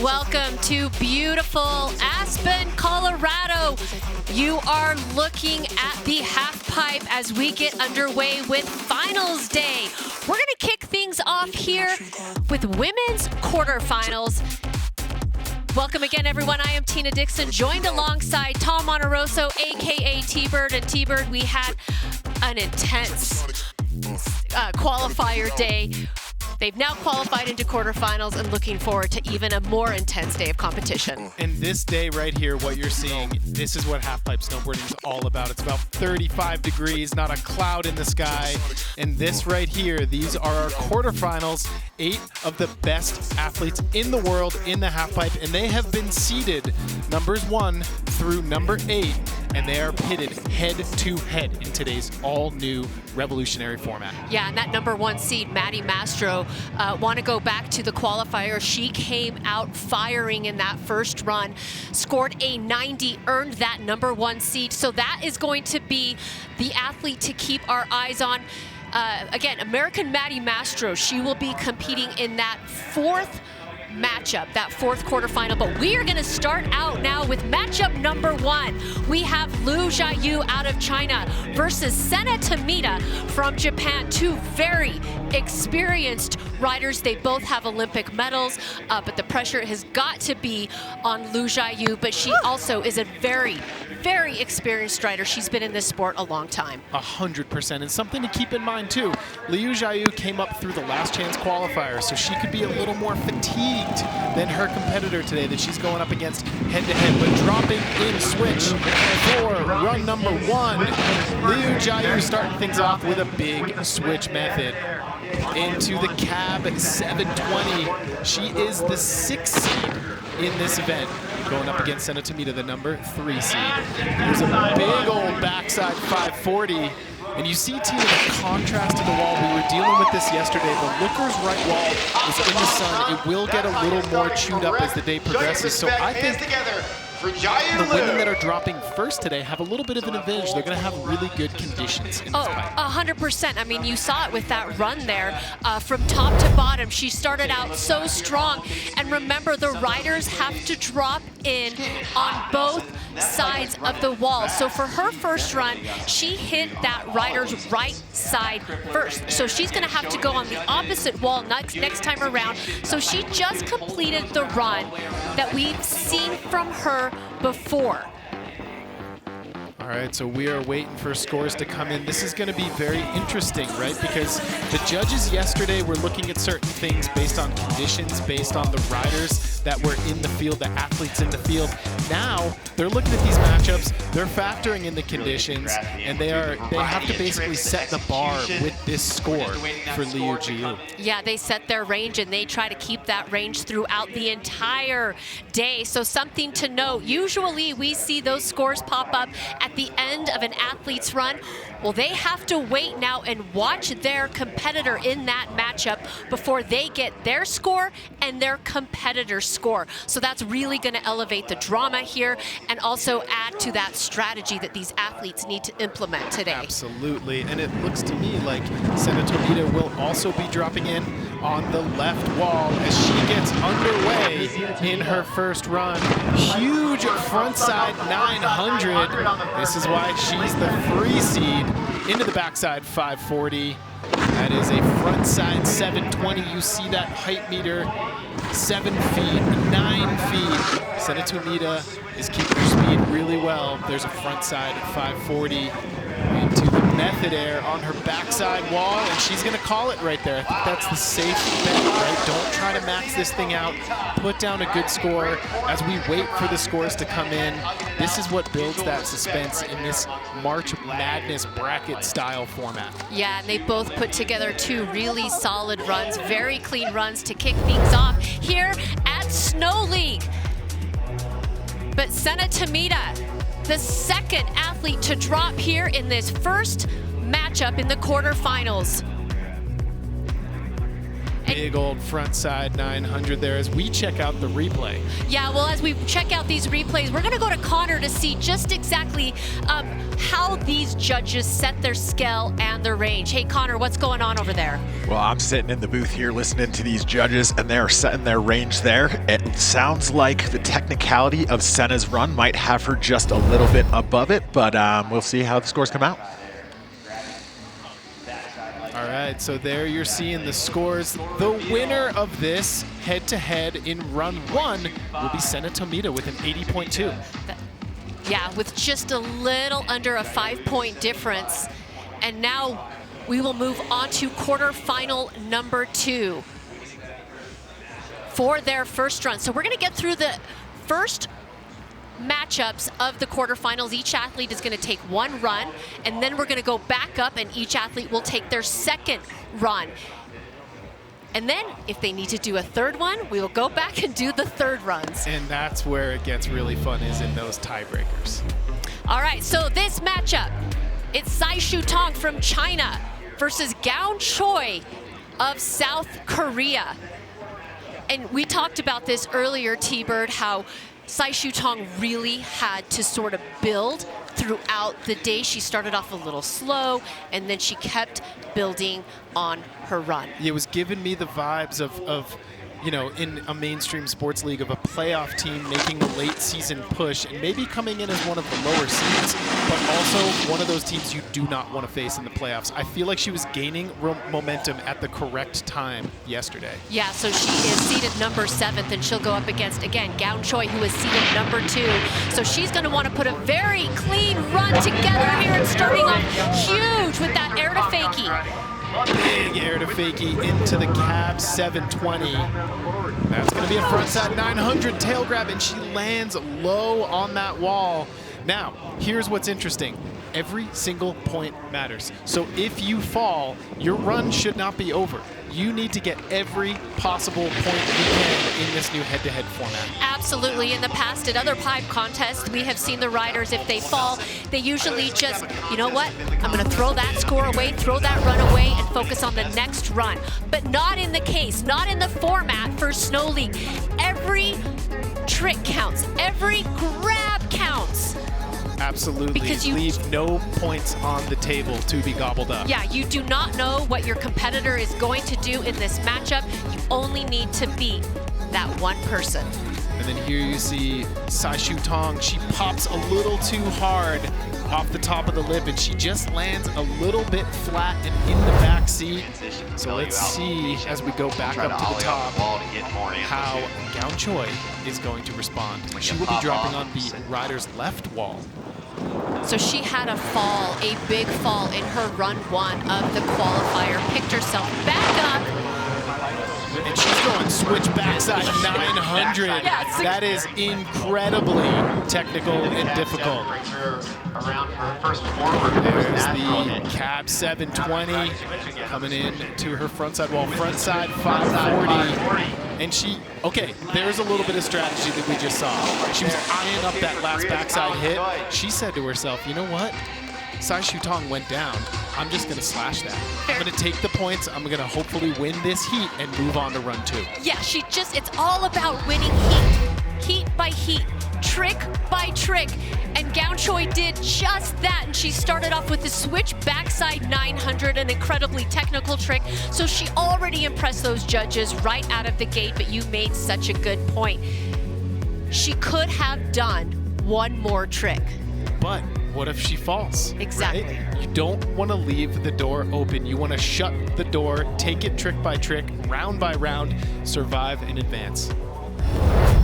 welcome to beautiful Aspen, Colorado. You are looking at the half pipe as we get underway with finals day. We're going to kick things off here with women's quarterfinals. Welcome again, everyone. I am Tina Dixon, joined alongside Tom Monteroso, aka T-Bird. And T-Bird, we had an intense qualifier day. They've now qualified into quarterfinals and looking forward to even a more intense day of competition. And this day right here, what you're seeing, this is what half-pipe snowboarding is all about. It's about 35 degrees, not a cloud in the sky. And this right here, these are our quarterfinals. 8 of the best athletes in the world in the half-pipe, and they have been seeded numbers 1 through number 8, and they are pitted head-to-head in today's all-new revolutionary format. Yeah, and that number 1 seed, Maddie Mastro, want to go back to the qualifier. She came out firing in that first run, scored a 90, earned that number 1 seed. So that is going to be the athlete to keep our eyes on. Again, American Maddie Mastro, she will be competing in that 4th matchup, that 4th quarterfinal. But we are going to start out now with matchup number 1. We have Liu Jiayu out of China versus Sena Tomita from Japan. 2 very experienced riders. They both have Olympic medals, but the pressure has got to be on Liu Jiayu. But she also is a very, very experienced rider. She's been in this sport a long time. 100%. And something to keep in mind too, Liu Jiayu came up through the last chance qualifier, so she could be a little more fatigued than her competitor today that she's going up against head-to-head. But dropping in switch for run number 1, Liu Jiayu starting things off with a big switch method. Into the cab 720. She is the 6th seed in this event, going up against Sena Tomita, the number 3 seed. There's a big old backside 540. And you see, Tina, the contrast to the wall. We were dealing with this yesterday. The looker's right wall is in the sun. It will get a little more chewed up as the day progresses. So I think the women that are dropping first today have a little bit of an advantage. They're going to have really good conditions in this pipe. 100%. I mean, you saw it with that run there. From top to bottom, she started out so strong. And remember, the riders have to drop in on both sides of the wall. So for her first run, she hit that rider's right side first. So she's going to have to go on the opposite wall next time around. So she just completed the run that we've seen from her before. All right, so we are waiting for scores to come in. This is going to be very interesting, right? Because the judges yesterday were looking at certain things based on conditions, based on the riders that were in the field, the athletes in the field. Now they're looking at these matchups, they're factoring in the conditions, and they have to basically set the bar with this score for Liu Jiayu. Yeah, they set their range and they try to keep that range throughout the entire day. So something to note, usually we see those scores pop up at the end of an athlete's run. Well, they have to wait now and watch their competitor in that matchup before they get their score and their competitor's score. So that's really going to elevate the drama here and also add to that strategy that these athletes need to implement today. Absolutely, and it looks to me like Sena Tomita will also be dropping in on the left wall as she gets underway in her first run. Huge frontside 900. This is why she's the 3 seed into the backside 540. That is a frontside 720. You see that height meter, 7 feet, 9 feet. Sena Tomita is keeping her speed really well. There's a frontside 540 into the method air on her backside wall, and she's going to call it right there. I think that's the safe bet, right? Don't try to max this thing out. Put down a good score as we wait for the scores to come in. This is what builds that suspense in this March Madness bracket style format. Yeah, and they both put together 2 really solid runs, very clean runs to kick things off here at Snow League. But Sena Tomita, the 2nd athlete to drop here in this first matchup in the quarterfinals. Big old front side 900 there as we check out the replay. Yeah, well, as we check out these replays, we're going to go to Connor to see just exactly how these judges set their scale and their range. Hey, Connor, what's going on over there? Well, I'm sitting in the booth here listening to these judges, and they're setting their range there. It sounds like the technicality of Senna's run might have her just a little bit above it, but we'll see how the scores come out. All right, so there you're seeing the scores. The winner of this head-to-head in run 1 will be Senna Tomita with an 80.2. Yeah, with just a little under a 5-point difference. And now we will move on to quarterfinal number 2 for their first run. So we're going to get through the first matchups of the quarterfinals. Each athlete is going to take one run, and then we're going to go back up, and each athlete will take their second run. And then if they need to do a third one, we will go back and do the third runs. And that's where it gets really fun, is in those tiebreakers. All right, so this matchup, it's Sai Shu Tong from China versus Gaon Choi of South Korea. And we talked about this earlier, T-Bird, how Sai Shu Tong really had to sort of build throughout the day. She started off a little slow, and then she kept building on her run. It was giving me the vibes of you know, in a mainstream sports league, of a playoff team making a late season push and maybe coming in as one of the lower seeds, but also one of those teams you do not want to face in the playoffs. I feel like she was gaining momentum at the correct time yesterday. Yeah, so she is seeded number 7th, and she'll go up against, again, Gaon Choi, who is seeded number 2. So she's going to want to put a very clean run together here, and starting off huge with that air to fakie. Big air to fakie into the cab 720. That's going to be a frontside 900 tail grab, and she lands low on that wall. Now, here's what's interesting. Every single point matters. So if you fall, your run should not be over. You need to get every possible point you can in this new head-to-head format. Absolutely. In the past, at other pipe contests, we have seen the riders, if they fall, they usually just, you know what, I'm going to throw that score away, throw that run away, and focus on the next run. But not in the case, not in the format for Snow League. Every trick counts. Every grab counts. Absolutely. Because you leave no points on the table to be gobbled up. Yeah, you do not know what your competitor is going to do in this matchup. You only need to beat that one person. And then here you see Sai Shu Tong. She pops a little too hard off the top of the lip, and she just lands a little bit flat and in the back seat. So let's see, as we go back up to the top, how Gaon Choi is going to respond. She will be dropping on the rider's left wall. So she had a fall, a big fall in her run 1 of the qualifier, picked herself back up. And she's going switch backside 900. That is incredibly technical and difficult. There's the cab 720 coming in to her frontside wall, frontside 540. And she, okay, there's a little bit of strategy that we just saw. She was eyeing up that last backside hit. She said to herself, you know what? Sai Shu Tong went down. I'm just going to slash that. I'm going to take the points. I'm going to hopefully win this heat and move on to run 2. Yeah, it's all about winning heat. Heat by heat, trick by trick. And Gaon Choi did just that. And she started off with the switch backside 900, an incredibly technical trick. So she already impressed those judges right out of the gate, but you made such a good point. She could have done one more trick. But what if she falls? Exactly. Right? You don't want to leave the door open. You want to shut the door, take it trick by trick, round by round, survive and advance.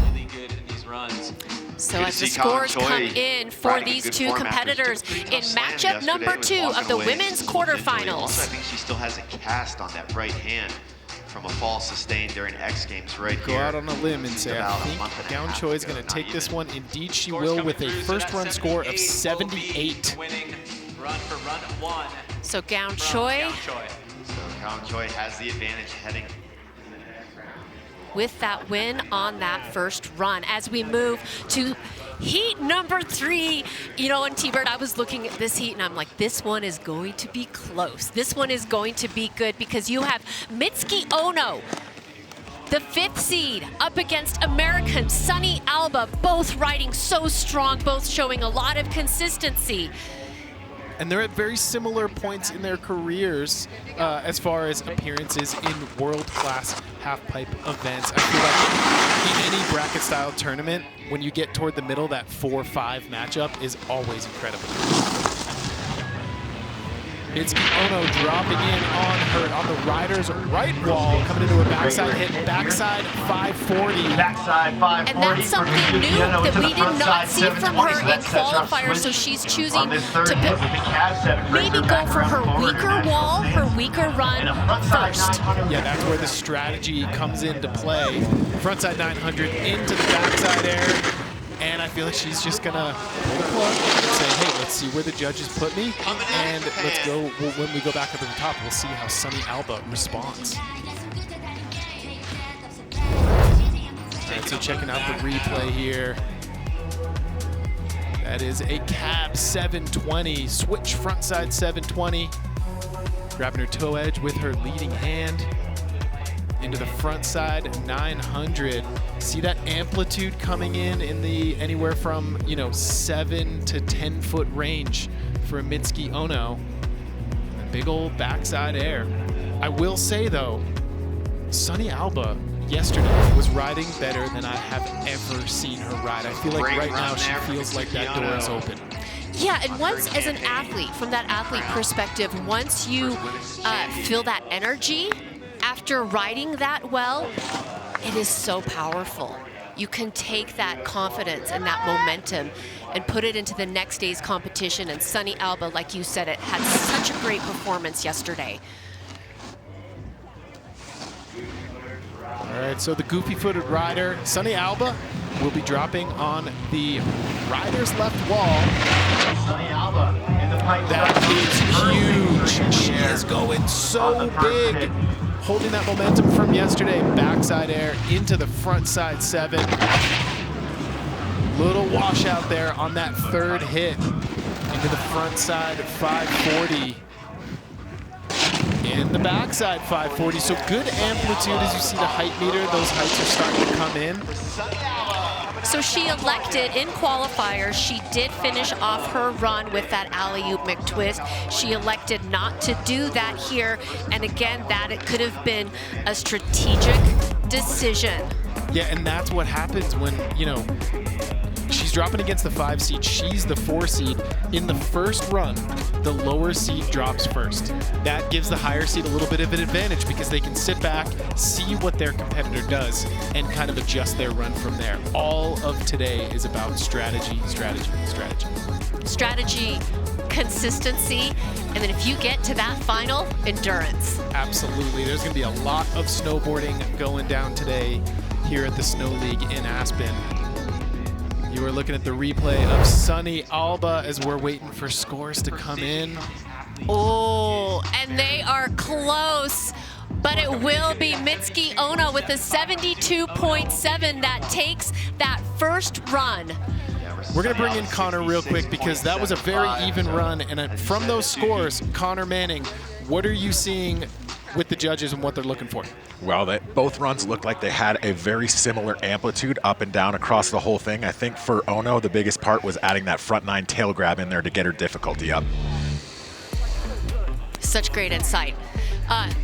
Really good in these runs. So as the scores come in for these two competitors in matchup number 2 of the women's quarterfinals. Also, I think she still has a cast on that right hand from a fall sustained during X Games right Go here. out on a limb and say, I think Gaon Choi is going to take this one. Indeed, she will, with a first run score of 78. Winning run for run 1. So Gaon Choi. So Gaon Choi has the advantage heading with that win on that first run. As we move to Heat number 3, you know, and T-Bird, I was looking at this heat and I'm like, this one is going to be close. This one is going to be good because you have Mitsuki Ono, the 5th seed, up against American Sunny Alba, both riding so strong, both showing a lot of consistency. And they're at very similar points in their careers as far as appearances in world-class half-pipe events. I feel like in any bracket-style tournament, when you get toward the middle, that 4-5 matchup is always incredible. Mitsuki Ono dropping in on the rider's right wall, coming into a backside hit, backside 540. Backside 540. And that's something new that we did not see from her in qualifiers, so she's choosing to maybe go for her weaker wall, her weaker run first. Yeah, that's where the strategy comes into play. Frontside 900 into the backside air. And I feel like she's just gonna pull the plug and say, hey, let's see where the judges put me. And let's go, when we go back up to the top, we'll see how Sunny Alba responds. All right, so checking out the replay here. That is a cab 720, switch frontside 720. Grabbing her toe edge with her leading hand. Into the front side 900. See that amplitude coming in the anywhere from 7 to 10 foot range for a Mitsuki Ono. A big old backside air. I will say though, Sunny Alba yesterday was riding better than I have ever seen her ride. I feel like right now she feels like that door is open. Yeah, and once as an athlete, from that athlete perspective, once you feel that energy after riding that well, it is so powerful. You can take that confidence and that momentum and put it into the next day's competition. And Sunny Alba, like you said, it had such a great performance yesterday. All right, so the goofy-footed rider, Sunny Alba, will be dropping on the rider's left wall. Sunny Alba in the pipe. That is huge. She is going so big. Holding that momentum from yesterday, backside air into the front side 7. Little washout there on that 3rd hit into the front side 540. And the backside 540, so good amplitude as you see the height meter. Those heights are starting to come in. So she elected in qualifiers, she did finish off her run with that alley-oop McTwist. She elected not to do that here. And again, that it could have been a strategic decision. Yeah, and that's what happens when, she's dropping against the 5 seed. She's the 4 seed. In the first run, the lower seed drops first. That gives the higher seed a little bit of an advantage because they can sit back, see what their competitor does, and kind of adjust their run from there. All of today is about strategy, strategy, strategy. Strategy, consistency, and then if you get to that final, endurance. Absolutely. There's going to be a lot of snowboarding going down today here at the Snow League in Aspen. You are looking at the replay of Sunny Alba as we're waiting for scores to come in. Oh, and they are close, but it will be Mitsuki Ono with a 72.7 that takes that first run. We're going to bring in Connor real quick because that was a very even run. And from those scores, Connor Manning, what are you seeing with the judges and what they're looking for? Well, both runs looked like they had a very similar amplitude up and down across the whole thing. I think for Ono, the biggest part was adding that front 9 tail grab in there to get her difficulty up. Such great insight.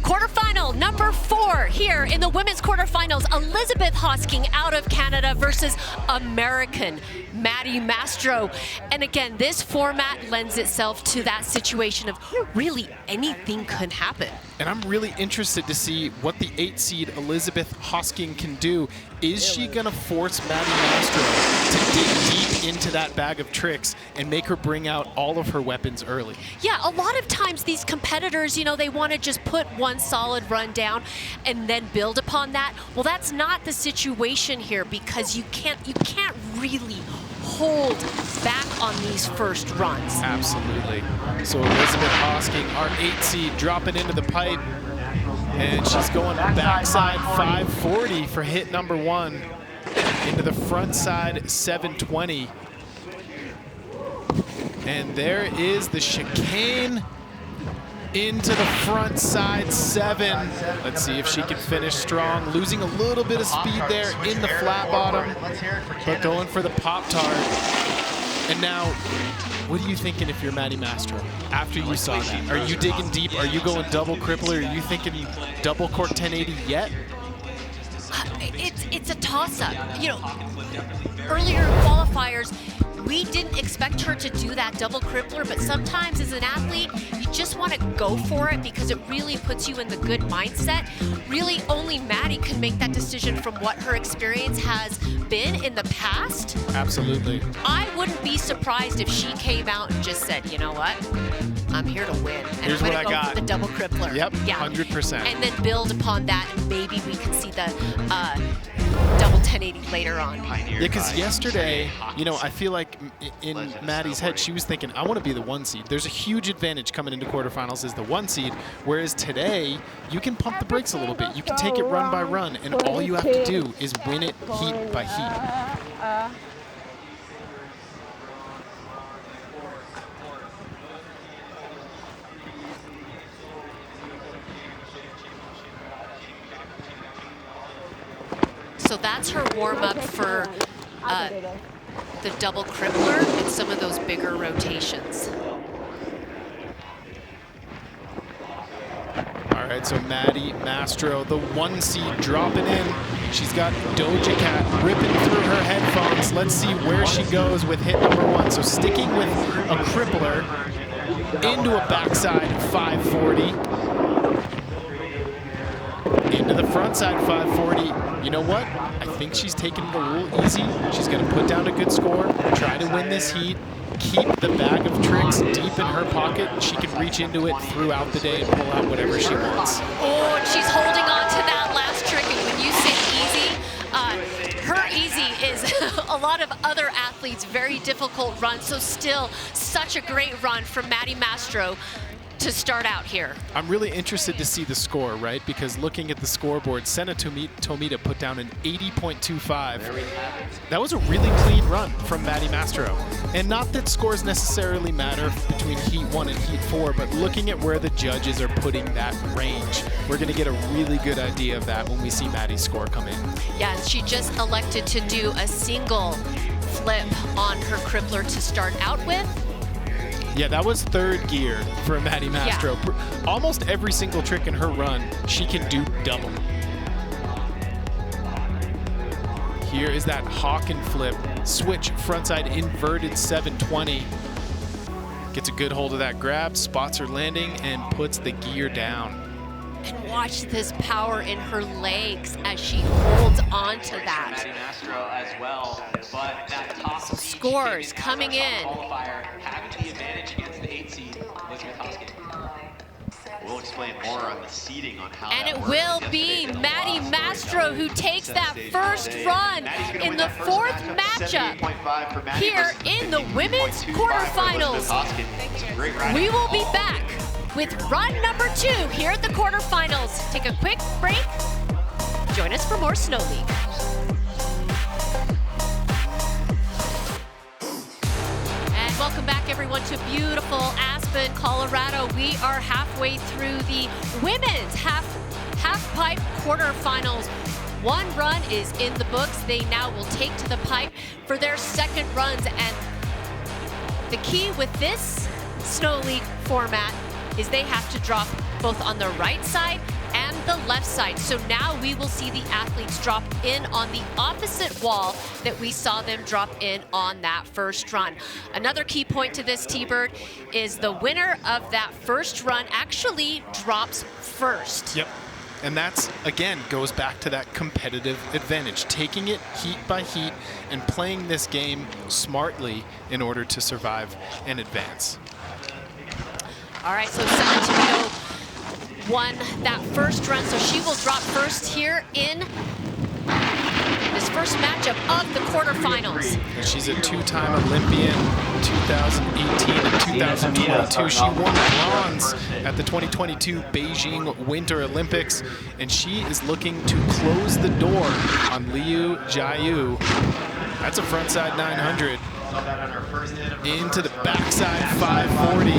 Quarterfinal number 4 here in the women's quarterfinals. Elizabeth Hosking out of Canada versus American Maddie Mastro. And again, this format lends itself to that situation of really anything could happen. And I'm really interested to see what the 8 seed Elizabeth Hosking can do. Is she going to force Maddie Mastro to dig deep into that bag of tricks and make her bring out all of her weapons early? Yeah, a lot of times these competitors, they want to just put one solid run down and then build upon that. Well, that's not the situation here because you can't really hold back on these first runs. Absolutely. So Elizabeth Hosking, our 8 seed, dropping into the pipe. And she's going backside 540 for hit number 1 into the front side 720. And there is the chicane into the front side 7. Let's see if she can finish strong. Losing a little bit of speed there in the flat bottom, but going for the Pop-Tart. And now, what are you thinking if you're Maddie Mastro after you saw that? Are you digging deep? Are you going double crippler? Are you thinking double cork 1080 yet? It's a toss-up. You know, earlier qualifiers, we didn't expect her to do that double crippler, but sometimes as an athlete, you just want to go for it because it really puts you in the good mindset. Really, only Maddie can make that decision from what her experience has been in the past. Absolutely. I wouldn't be surprised if she came out and just said, you know what? I'm here to win. And Here's I'm what I go got. for the double crippler. Yep, yeah. 100%. And then build upon that, and maybe we can see the double 1080 later on. Yeah, because yesterday, you know, I feel like in Maddie's head, she was thinking, I want to be the 1 seed. There's a huge advantage coming into quarterfinals as the 1 seed, whereas today, you can pump the brakes a little bit. You can take it run by run, and all you have to do is win it heat by heat. So that's her warm-up for the double crippler and some of those bigger rotations. All right, so Maddie Mastro, the 1 seed, dropping in. She's got Doja Cat ripping through her headphones. Let's see where she goes with hit number 1. So sticking with a crippler into a backside 540. Into the front side 540. You know what? I think she's taking it a little easy. She's going to put down a good score, try to win this heat, keep the bag of tricks deep in her pocket. She can reach into it throughout the day and pull out whatever she wants. Oh, and she's holding on to that last trick. And when you say easy, her easy is a lot of other athletes' very difficult run. So still such a great run from Maddie Mastro to start out here. I'm really interested to see the score, right? Because looking at the scoreboard, Senna Tomita put down an 80.25. That was a really clean run from Maddie Mastro. And not that scores necessarily matter between Heat 1 and Heat 4, but looking at where the judges are putting that range, we're going to get a really good idea of that when we see Maddie's score come in. Yeah, she just elected to do a single flip on her crippler to start out with. Yeah, that was 3rd gear for Maddie Mastro. Yeah. Almost every single trick in her run, she can do double. Here is that hawk and flip. Switch frontside inverted 720. Gets a good hold of that grab, spots her landing, and puts the gear down. And watch this power in her legs as she holds on to that. So scores coming in. We'll explain more on the seeding on how And that it works. will be Maddie Mastro who takes that first run in the 4th matchup here in the women's quarterfinals. We will be back with run number 2 here at the quarterfinals. Take a quick break. Join us for more Snow League. And welcome back, everyone, to beautiful Aspen, Colorado. We are halfway through the women's half pipe quarterfinals. 1 run is in the books. They now will take to the pipe for their 2nd runs. And the key with this Snow League format is they have to drop both on the right side and the left side. So now we will see the athletes drop in on the opposite wall that we saw them drop in on that first run. Another key point to this, T-Bird, is the winner of that first run actually drops first. Yep. And that's, again, goes back to that competitive advantage, taking it heat by heat and playing this game smartly in order to survive and advance. All right, so Senna Tomita won that first run, so she will drop first here in this first matchup of the quarterfinals. And she's a 2-time Olympian, 2018 and 2022. She won bronze at the 2022 Beijing Winter Olympics, and she is looking to close the door on Liu Jiayu. That's a frontside 900. into the backside 540.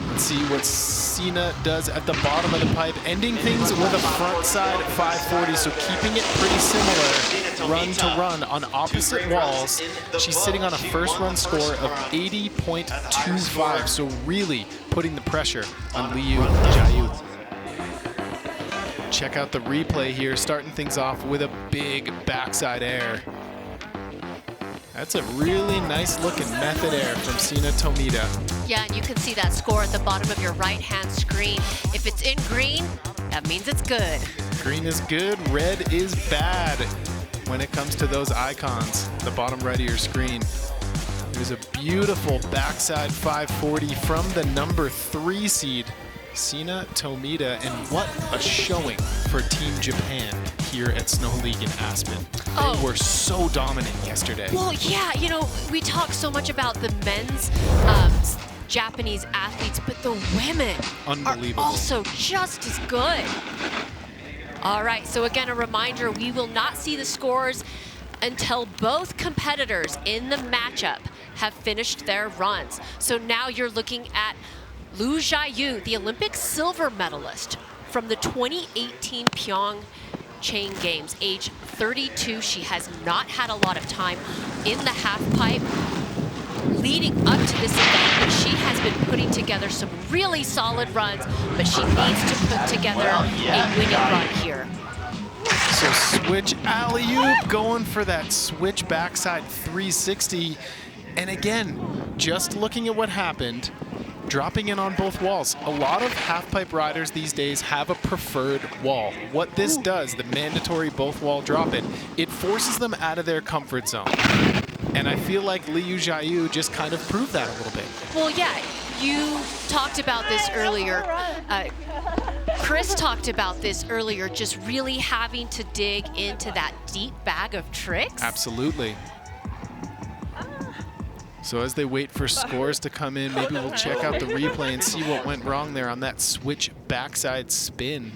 Let's see what Sina does at the bottom of the pipe, ending things with a front side 540, so keeping it pretty similar run to run on opposite walls. She's sitting on a first run score of 80.25, so really putting the pressure on Liu Jiayu. Check out the replay here, starting things off with a big backside air. That's a really nice looking method air from Sina Tomita. Yeah, and you can see that score at the bottom of your right-hand screen. If it's in green, that means it's good. Green is good, red is bad when it comes to those icons, the bottom right of your screen. There's a beautiful backside 540 from the number 3 seed, Sina Tomita, and what a showing for Team Japan here at Snow League in Aspen. They were so dominant yesterday. Well, yeah, you know, we talk so much about the men's Japanese athletes, but the women are also just as good. All right, so again, a reminder, we will not see the scores until both competitors in the matchup have finished their runs. So now you're looking at Liu Jiayu, the Olympic silver medalist from the 2018 Pyeongchang Games, age 32. She has not had a lot of time in the half pipe leading up to this event, but she has been putting together some really solid runs, but she needs to put together a winning run here. So switch alley-oop, going for that switch backside 360. And again, just looking at what happened, dropping in on both walls. A lot of half-pipe riders these days have a preferred wall. What this does, the mandatory both wall drop-in, it forces them out of their comfort zone. And I feel like Liu Jiayu just kind of proved that a little bit. Well, yeah, you talked about this earlier. Chris talked about this earlier, just really having to dig into that deep bag of tricks. Absolutely. So as they wait for scores to come in, maybe we'll check out the replay and see what went wrong there on that switch backside spin.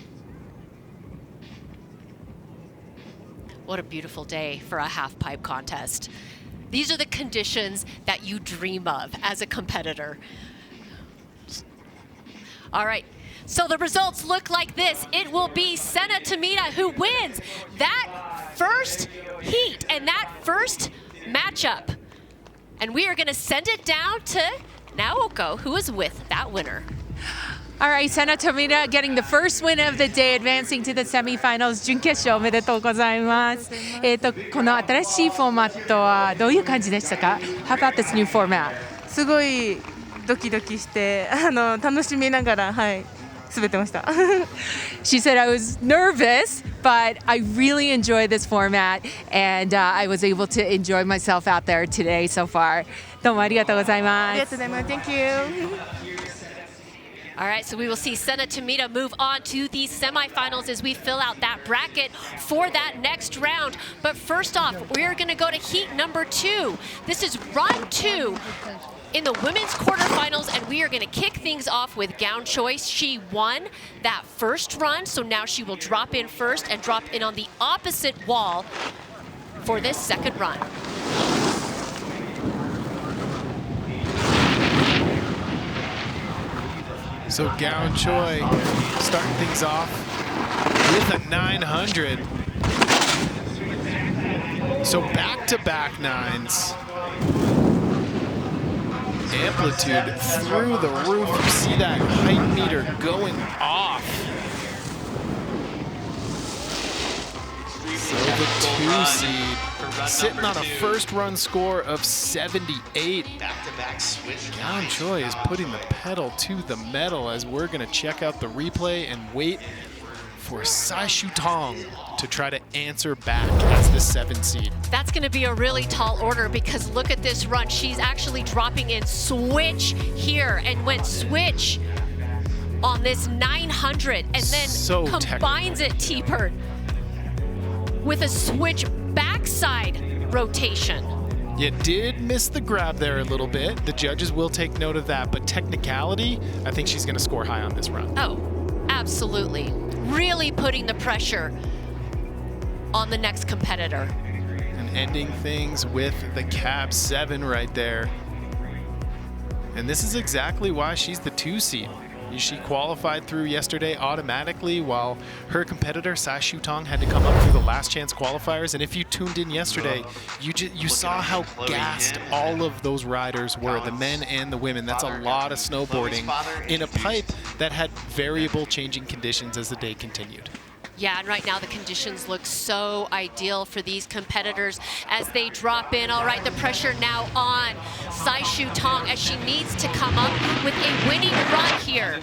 What a beautiful day for a half pipe contest. These are the conditions that you dream of as a competitor. All right, so the results look like this. It will be Sina Tomita who wins that first heat and that first matchup. And we are going to send it down to Naoko, who is with that winner. All right, Sina Tomita getting the first win of the day, advancing to the semifinals. 準決勝おめでとうございます。この新しいフォーマットはどういう感じでしたか? How about this new format? すごいドキドキして楽しみながら滑ってました。She said I was nervous, but I really enjoy this format, and I was able to enjoy myself out there today so far. どうもありがとうございます。ありがとうございます。Thank you. All right, so we will see Sina Tomita move on to the semifinals as we fill out that bracket for that next round. But first off, we're going to go to heat number 2. This is run 2 in the women's quarterfinals, and we are going to kick things off with Gown Choice. She won that first run, so now she will drop in first and drop in on the opposite wall for this second run. So Gown Choi starting things off with a 900. So back-to-back nines. Amplitude through the roof. You see that height meter going off. So the 2 seed sitting on a first run score of 78. Back-to-back switch. Gown Choi is putting the pedal to the metal as we're going to check out the replay and wait for Sai Shu Tong to try to answer back as the 7 seed. That's going to be a really tall order because look at this run. She's actually dropping in switch here and went switch on this 900 and then combines it, T-Bird, with a switch backside rotation. You did miss the grab there a little bit. The judges will take note of that, but technicality, I think she's going to score high on this run. Oh, absolutely. Really putting the pressure on the next competitor. And ending things with the cab 7 right there. And this is exactly why she's the 2 seed. She qualified through yesterday automatically, while her competitor, Sai Shutong, had to come up through the last chance qualifiers. And if you tuned in yesterday, you saw how gassed all of those riders were, the men and the women. That's a lot of snowboarding in a pipe that had variable changing conditions as the day continued. Yeah, and right now the conditions look so ideal for these competitors as they drop in. All right, the pressure now on Sai Shutong as she needs to come up with a winning run here.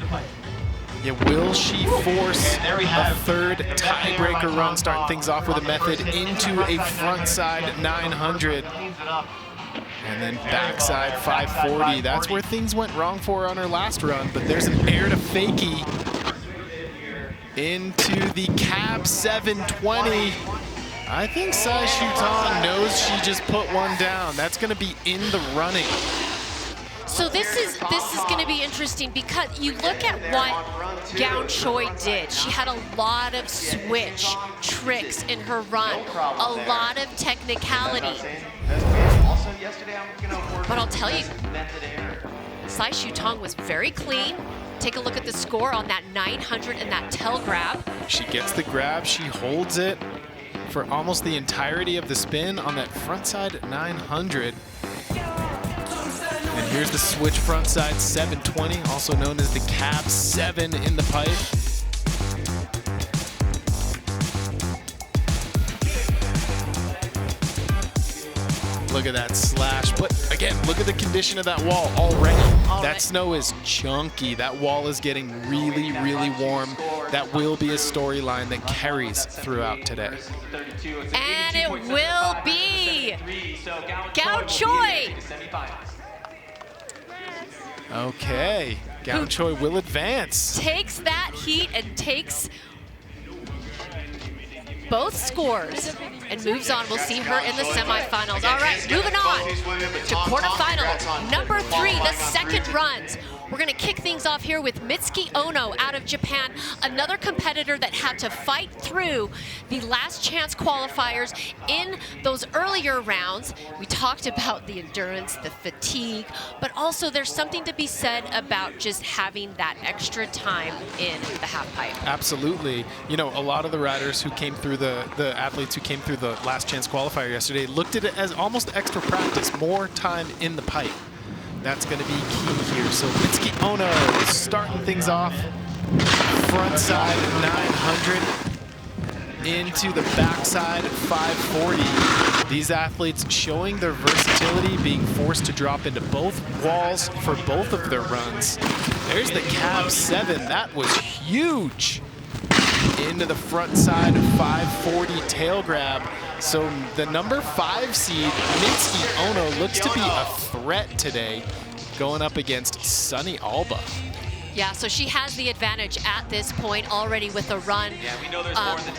Yeah, will she force a third tiebreaker run, starting things off with a method into a frontside 900? And then backside 540. That's where things went wrong for her on her last run, but there's an air to fakie into the cab 720. I think Sai Shutong knows she just put one down. That's going to be in the running. So this is going to be interesting because you look at what Gaon Choi did. She had a lot of switch tricks in her run, a lot of technicality. But I'll tell you, Sai Shutong was very clean. Take a look at the score on that 900 and that tail grab. She gets the grab, she holds it for almost the entirety of the spin on that frontside 900. And here's the switch frontside 720, also known as the cab 7 in the pipe. Look at that slash, but again, look at the condition of that wall already. That snow is chunky. That wall is getting really, really warm. That will be a storyline that carries throughout today. And it will be Gaon Choi. Okay, Gaon Choi will advance. Takes that heat and takes both scores and moves on. We'll see her in the semifinals. All right, moving on to quarterfinal number 3, the second runs. We're going to kick things off here with Mitsuki Ono out of Japan, another competitor that had to fight through the last chance qualifiers in those earlier rounds. We talked about the endurance, the fatigue, but also there's something to be said about just having that extra time in the half pipe. Absolutely. You know, a lot of the riders who came through the athletes who came through the last chance qualifier yesterday looked at it as almost extra practice, more time in the pipe. That's going to be key here. So Mitsuki Ono starting things off, frontside 900 into the backside 540. These athletes showing their versatility, being forced to drop into both walls for both of their runs. There's the cab 7. That was huge. Into the front side 540 tail grab. So the number 5 seed, Mitsuki Ono, looks to be a threat today going up against Sunny Alba. Yeah, so she has the advantage at this point already with a run,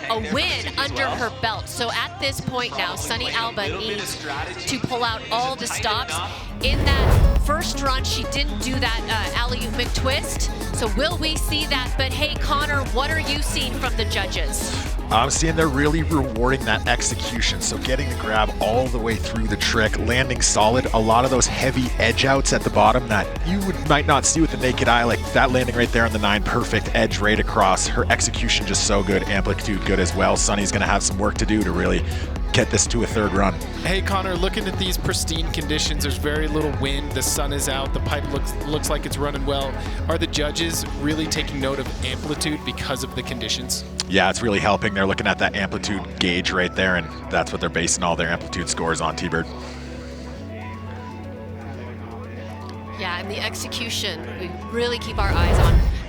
a win under her belt. So at this point now, Sunny Alba needs to pull out all the stops. In that first run, she didn't do that alley-oop McTwist. So will we see that? But hey, Connor, what are you seeing from the judges? I'm seeing they're really rewarding that execution. So getting the grab all the way through the trick, landing solid. A lot of those heavy edge outs at the bottom that you might not see with the naked eye, like that landing right there on the 9, perfect edge right across. Her execution just so good, amplitude good as well. Sunny's gonna have some work to do to really get this to a third run. Hey Connor, looking at these pristine conditions, there's very little wind, the sun is out, the pipe looks like it's running well. Are the judges really taking note of amplitude because of the conditions? Yeah, it's really helping. They're looking at that amplitude gauge right there, and that's what they're basing all their amplitude scores on, T-Bird. Yeah, and the execution, we really keep our eyes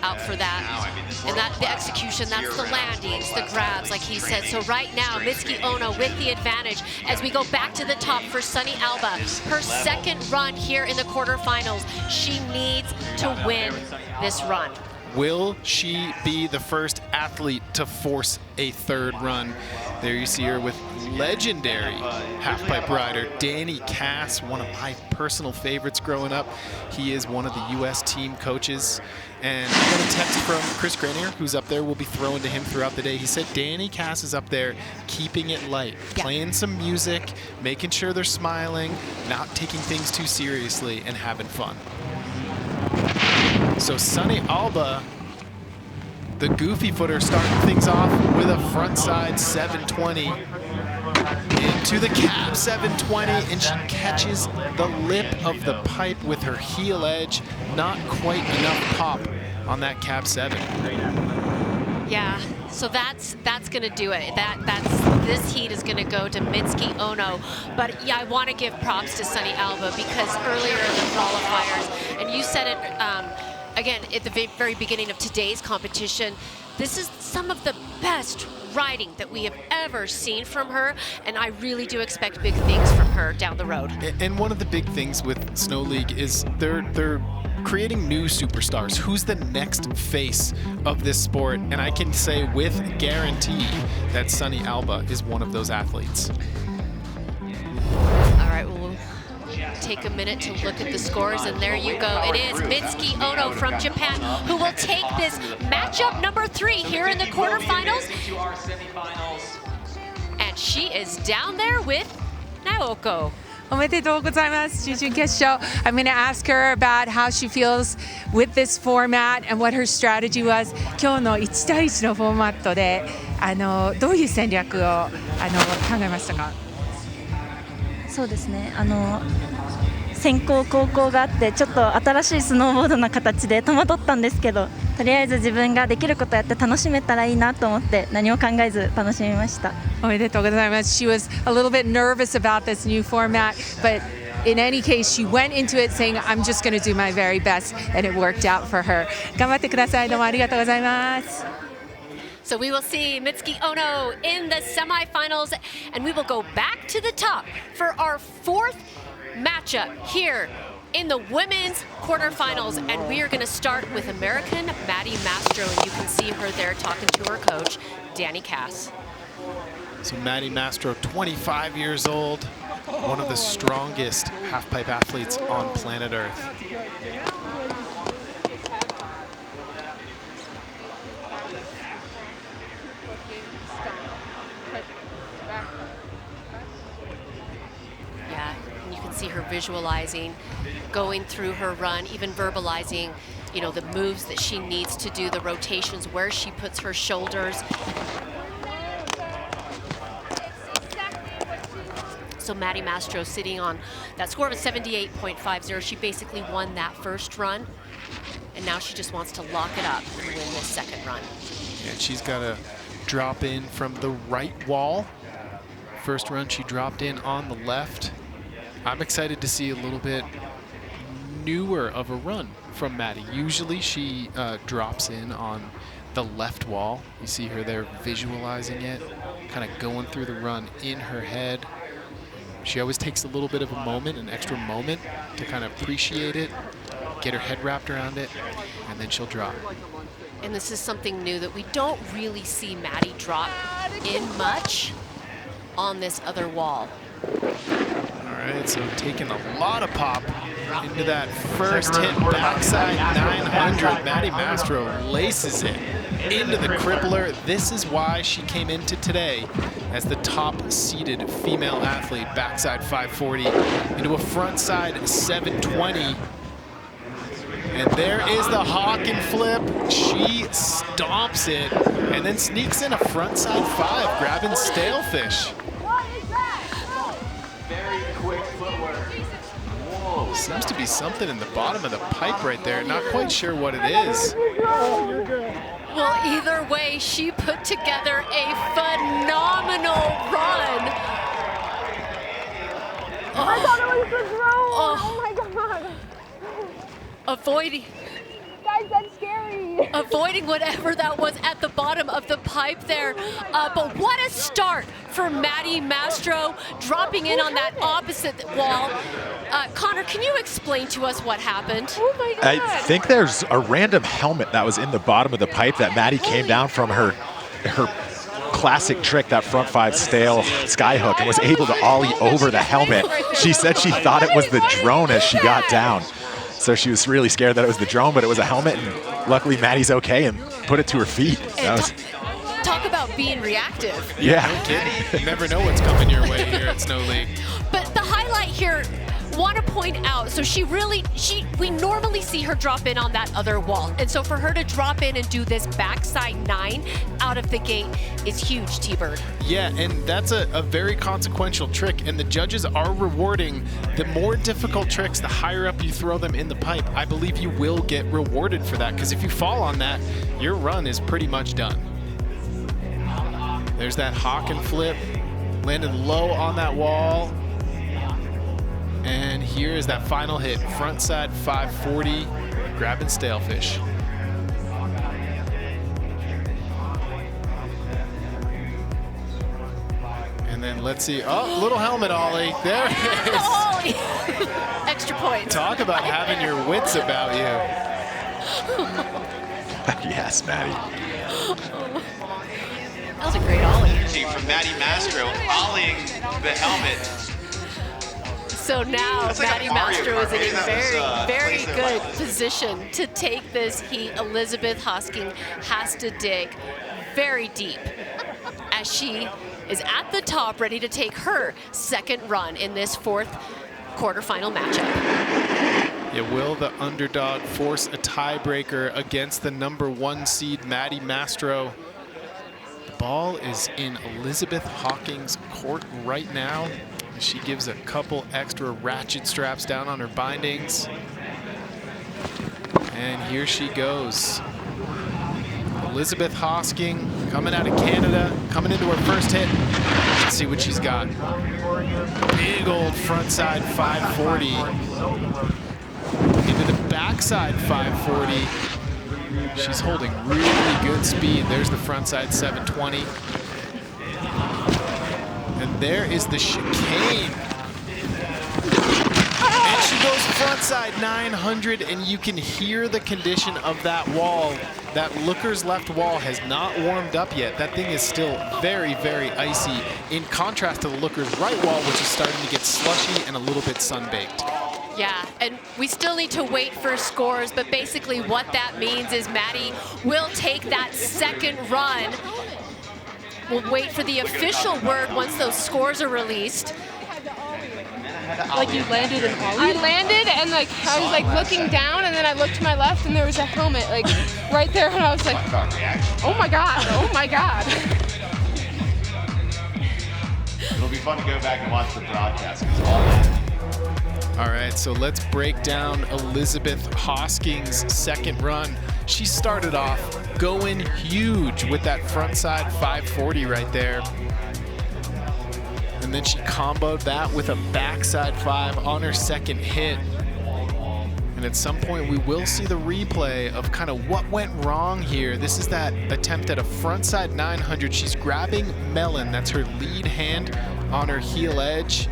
out for that. And that the execution, that's the landings, the grabs, like he said. So right now, Mitsuki Ono with the advantage as we go back to the top for Sunny Alba. Her second run here in the quarterfinals. She needs to win this run. Will she be the first athlete to force a third run? There you see her with legendary halfpipe rider Danny Cass, one of my personal favorites growing up. He is one of the U.S. team coaches. And I got a text from Chris Grenier, who's up there. We'll be throwing to him throughout the day. He said Danny Cass is up there keeping it light, playing some music, making sure they're smiling, not taking things too seriously, and having fun. So Sunny Alba, the goofy footer, starting things off with a frontside 720 into the cab 720, and she catches the lip of the pipe with her heel edge. Not quite enough pop on that cab 7. Yeah, so that's gonna do it. This heat is gonna go to Mitsuki Ono. But yeah, I want to give props to Sunny Alba, because earlier in the qualifiers, and you said it again at the very beginning of today's competition, this is some of the best riding that we have ever seen from her, and I really do expect big things from her down the road. And one of the big things with Snow League is they're creating new superstars. Who's the next face of this sport? And I can say with guarantee that Sunny Alba is one of those athletes. All right, we'll take a minute to look at the scores, and there you go. It is Mitsuki Ono from Japan who will take this matchup number 3 here in the quarterfinals. And she is down there with Naoko. おめでとうございます。準々決勝. I'm going to ask her about how she feels with this format and what her strategy was. 今日の1対1のフォーマットでどういう戦略を考えましたか？そうですね。先行後攻があって、ちょっと新しいスノーボードの形で戸惑ったんですけど、とりあえず自分ができることやって楽しめたらいいなと思って何も考えず楽しみました。おめでとうございます。She was a little bit nervous about this new format, but in any case, she went into it saying, I'm just going to do my very best, and it worked out for her. 頑張ってください。どうもありがとうございます。So we will see Mitsuki Ono in the semifinals, and we will go back to the top for our 4th matchup here in the women's quarterfinals, and we are going to start with American Maddie Mastro, and you can see her there talking to her coach, Danny Cass. So Maddie Mastro, 25 years old, one of the strongest halfpipe athletes on planet Earth. Yeah, and you can see her visualizing, going through her run, even verbalizing, you know, the moves that she needs to do, the rotations, where she puts her shoulders. So Maddie Mastro sitting on that score of a 78.50. She basically won that first run, and now she just wants to lock it up and win this second run. And she's got to drop in from the right wall. First run, she dropped in on the left. I'm excited to see a little bit newer of a run from Maddie. Usually she drops in on the left wall. You see her there visualizing it, kind of going through the run in her head. She always takes a little bit of a moment, an extra moment, to kind of appreciate it, get her head wrapped around it, and then she'll drop. And this is something new that we don't really see Maddie drop in much on this other wall. All right, so taking a lot of pop into that first hit, backside 900. Maddie Mastro laces it into the crippler. This is why she came into today as the top-seeded female athlete, backside 540 into a frontside 720. And there is the hawk and flip. She stomps it and then sneaks in a frontside 5, grabbing Stalefish. Seems to be something in the bottom of the pipe right there. Not quite sure what it is. Well, either way, she put together a phenomenal run. I thought it was the drone. Oh my god. Avoiding. Guys, that's scary. avoiding whatever that was at the bottom of the pipe there. But what a start for Maddie Mastro, dropping in on that opposite wall. Connor, can you explain to us what happened? Oh my God. I think there's a random helmet that was in the bottom of the pipe that Maddie came down from her classic trick, that front five stale skyhook, and was able to ollie over the helmet. She said she thought it was the drone as she got down. So she was really scared that it was the drone, but it was a helmet, and luckily Maddie's okay and put it to her feet. Talk about being reactive. Yeah. No kidding. You never know what's coming your way here at Snow League. But the highlight here, want to point out, so we normally see her drop in on that other wall. And so for her to drop in and do this backside 9 out of the gate is huge, T-Bird. Yeah, and that's a very consequential trick, and the judges are rewarding the more difficult tricks. The higher up you throw them in the pipe, I believe you will get rewarded for that, because if you fall on that, your run is pretty much done. There's that hawk and flip, landed low on that wall. And here is that final hit, frontside 540, grabbing stalefish. And then let's see, oh, little helmet ollie, there it is. Ollie, extra points. Talk about having your wits about you. Yes, Maddie. That was a great ollie. From Maddie Mastro, ollieing the helmet. So now That's like Maddie a Mario Mastro is Kart. in a Maybe very that was, good place position to take this heat. Elizabeth Hosking has to dig very deep as she is at the top, ready to take her second run in this 4th quarterfinal matchup. Yeah, will the underdog force a tiebreaker against the #1 seed, Maddie Mastro? The ball is in Elizabeth Hawking's court right now. She gives a couple extra ratchet straps down on her bindings. And here she goes. Elizabeth Hosking coming out of Canada, coming into her first hit. Let's see what she's got. Big old frontside 540. Into the backside 540. She's holding really good speed. There's the frontside 720. And there is the chicane. And she goes frontside 900, and you can hear the condition of that wall. That looker's left wall has not warmed up yet. That thing is still very, very icy, in contrast to the looker's right wall, which is starting to get slushy and a little bit sun-baked. Yeah, and we still need to wait for scores, but basically what that means is Maddie will take that second run. We'll wait for the official word once those scores are released. Like you landed and I landed and like I was like looking down and then I looked to my left and there was a helmet like right there and I was like, oh my God, oh my God. It'll be fun to go back and watch the broadcast. All right, so let's break down Elizabeth Hosking's second run. She started off going huge with that frontside 540 right there. And then she comboed that with a backside 5 on her second hit. And at some point we will see the replay of kind of what went wrong here. This is that attempt at a frontside 900. She's grabbing Melon, that's her lead hand on her heel edge.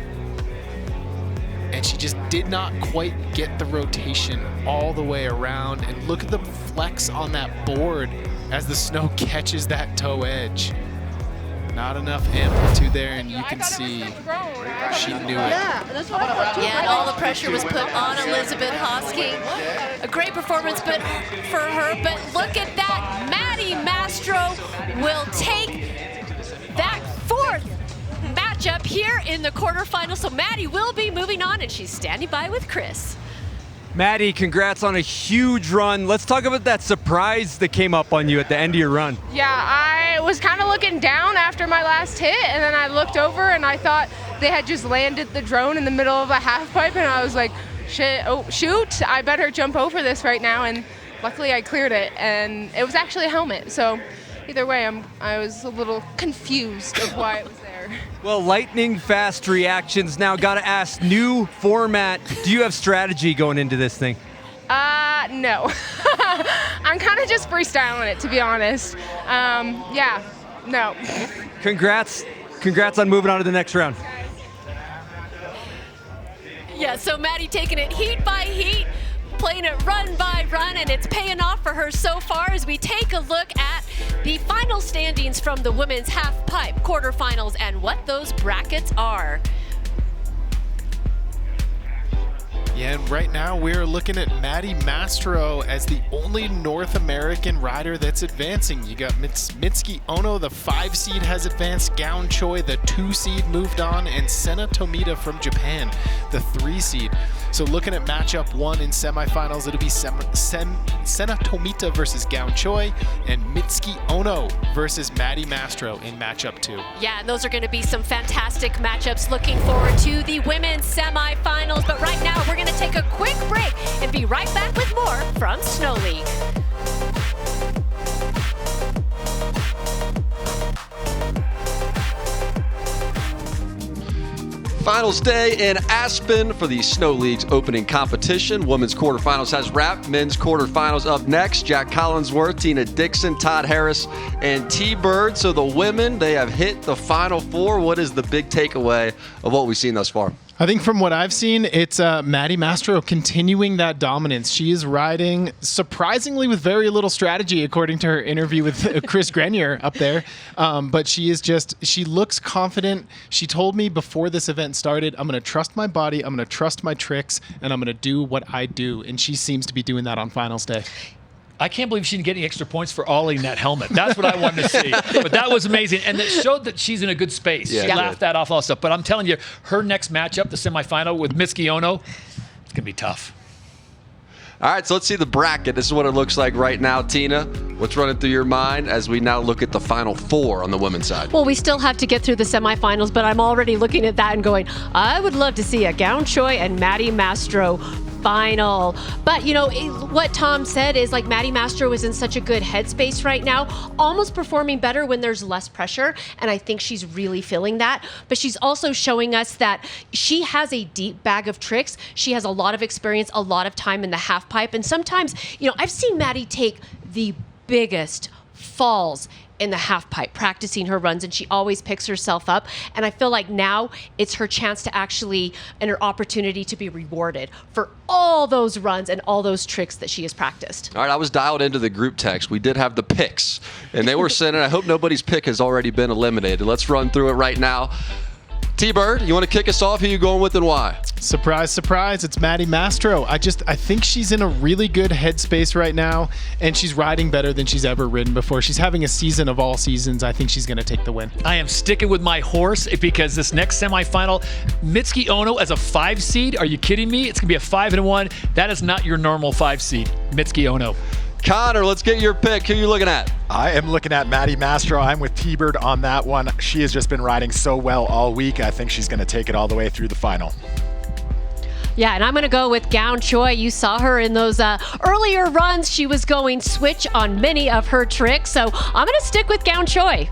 And she just did not quite get the rotation all the way around. And look at the flex on that board as the snow catches that toe edge. Not enough amplitude there, and you can see she knew it. Yeah, and all the pressure was put on Elizabeth Hosking. A great performance for her, but look at that. Maddie Mastro will take that 4th matchup here in the quarterfinals. So Maddie will be moving on, and she's standing by with Chris. Maddie, congrats on a huge run. Let's talk about that surprise that came up on you at the end of your run. Yeah, I was kind of looking down after my last hit and then I looked over and I thought they had just landed the drone in the middle of a half pipe and I was like, shit, oh shoot, I better jump over this right now, and luckily I cleared it and it was actually a helmet. So either way, I was a little confused of why it was there. Well, lightning fast reactions. Now, gotta ask, new format. Do you have strategy going into this thing? No. I'm kind of just freestyling it, to be honest. Yeah, no. Congrats on moving on to the next round. Yeah, so Maddie taking it heat by heat, playing it run by run, and it's paying off for her so far as we take a look at the final standings from the women's half pipe quarterfinals and what those brackets are. Yeah, and right now we're looking at Maddie Mastro as the only North American rider that's advancing. You got Mitsuki Ono, the 5 seed has advanced, Gaon Choi, the 2 seed moved on, and Sena Tomita from Japan, the 3 seed. So looking at matchup 1 in semifinals, it'll be Sena Tomita versus Gaon Choi and Mitsuki Ono versus Maddie Mastro in matchup 2. Yeah, and those are going to be some fantastic matchups. Looking forward to the women's semifinals. But right now, we're going to take a quick break and be right back with more from Snow League. Finals day in Aspen for the Snow League's opening competition. Women's quarterfinals has wrapped. Men's quarterfinals up next. Jack Collinsworth, Tina Dixon, Todd Harris, and T-Bird. So the women, they have hit the Final Four. What is the big takeaway of what we've seen thus far? I think from what I've seen, it's Maddie Mastro continuing that dominance. She is riding surprisingly with very little strategy, according to her interview with Chris Grenier up there. But she looks confident. She told me before this event started, I'm going to trust my body, I'm going to trust my tricks, and I'm going to do what I do. And she seems to be doing that on finals day. I can't believe she didn't get any extra points for ollie that helmet. That's what I wanted to see. But that was amazing. And it showed that she's in a good space. Yeah, she laughed that off, all stuff. But I'm telling you, her next matchup, the semifinal with Mitsuki Ono, it's going to be tough. All right, so let's see the bracket. This is what it looks like right now. Tina, what's running through your mind as we now look at the Final Four on the women's side? Well, we still have to get through the semifinals, but I'm already looking at that and going, I would love to see a Gaon Choi and Maddie Mastro final. But, you know, what Tom said is like Maddie Mastro is in such a good headspace right now, almost performing better when there's less pressure. And I think she's really feeling that. But she's also showing us that she has a deep bag of tricks. She has a lot of experience, a lot of time in the half pipe. And sometimes, you know, I've seen Maddie take the biggest falls in the half pipe practicing her runs, and she always picks herself up. And I feel like now it's her chance to actually, and her opportunity to be rewarded for all those runs and all those tricks that she has practiced. All right, I was dialed into the group text. We did have the picks, and they were sending. I hope nobody's pick has already been eliminated. Let's run through it right now. T-Bird, you want to kick us off? Who are you going with and why? Surprise, surprise, it's Maddie Mastro. I think she's in a really good headspace right now, and she's riding better than she's ever ridden before. She's having a season of all seasons. I think she's going to take the win. I am sticking with my horse because this next semifinal, Mitsuki Ono as a 5 seed. Are you kidding me? It's going to be a 5-1. That is not your normal 5 seed, Mitsuki Ono. Connor, let's get your pick. Who are you looking at? I am looking at Maddie Mastro. I'm with T-Bird on that one. She has just been riding so well all week. I think she's going to take it all the way through the final. Yeah, and I'm going to go with Gaon Choi. You saw her in those earlier runs. She was going switch on many of her tricks. So I'm going to stick with Gaon Choi.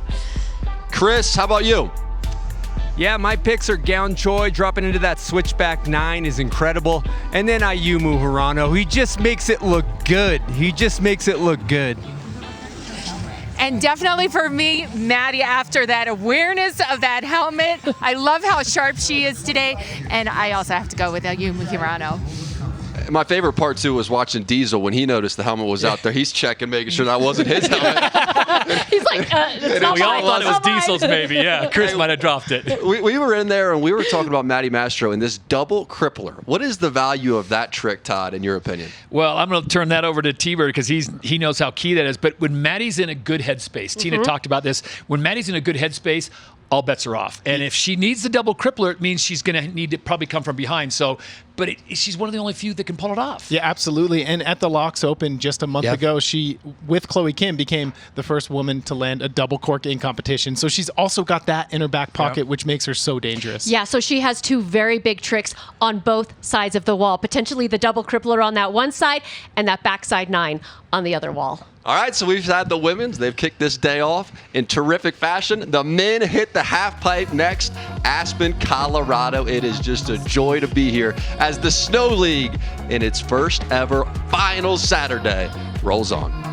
Chris, how about you? Yeah, my picks are Gaon Choi. Dropping into that switchback 9 is incredible. And then Ayumu Hirano. He just makes it look good. He just makes it look good. And definitely for me, Maddie, after that awareness of that helmet, I love how sharp she is today. And I also have to go with Ayumu Hirano. My favorite part, too, was watching Diesel when he noticed the helmet was out there. He's checking, making sure that wasn't his helmet. He's like, it's not we all mine. thought it was Diesel's, maybe. Yeah, Chris might have dropped it. We were in there, and we were talking about Maddie Mastro and this double crippler. What is the value of that trick, Todd, in your opinion? Well, I'm going to turn that over to T-Bird because he knows how key that is. But when Maddie's in a good headspace, Tina talked about this, when Maddie's in a good headspace, all bets are off. And if she needs the double crippler, it means she's going to need to probably come from behind. So, but she's one of the only few that can pull it off. Yeah, absolutely. And at the LAAX Open just a month ago, she, with Chloe Kim, became the first woman to land a double cork in competition. So she's also got that in her back pocket, which makes her so dangerous. Yeah, so she has 2 very big tricks on both sides of the wall. Potentially the double crippler on that one side and that backside 9 on the other wall. All right, so we've had the women's. They've kicked this day off in terrific fashion. The men hit the half pipe next. Aspen, Colorado. It is just a joy to be here as the Snow League in its first ever final Saturday rolls on.